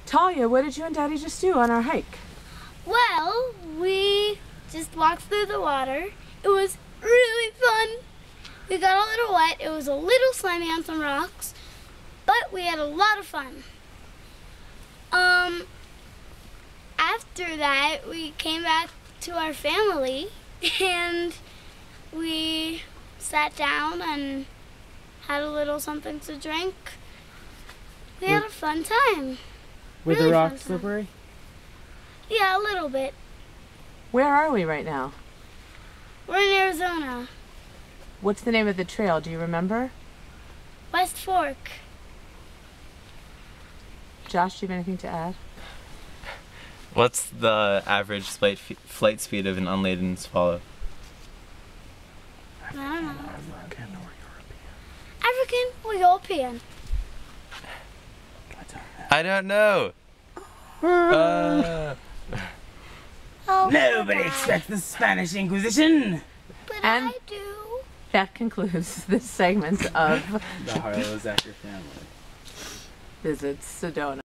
Talia, what did you and Daddy just do on our hike? Well, we just walked through the water. It was really fun. We got a little wet. It was a little slimy on some rocks, but we had a lot of fun. After that, we came back to our family and we sat down and had a little something to drink. We had a fun time. Were Really the rocks fun time. slippery? Yeah, a little bit. Where are we right now? We're in Arizona, What's the name of the trail? Do you remember? West Fork. Josh, do you have anything to add? What's the average flight speed of an unladen swallow? I don't know. African or African or European? I don't know. Oh, Nobody expects the Spanish Inquisition. but And- I do. That concludes this segment of The Harlow's at your family. Visits Sedona.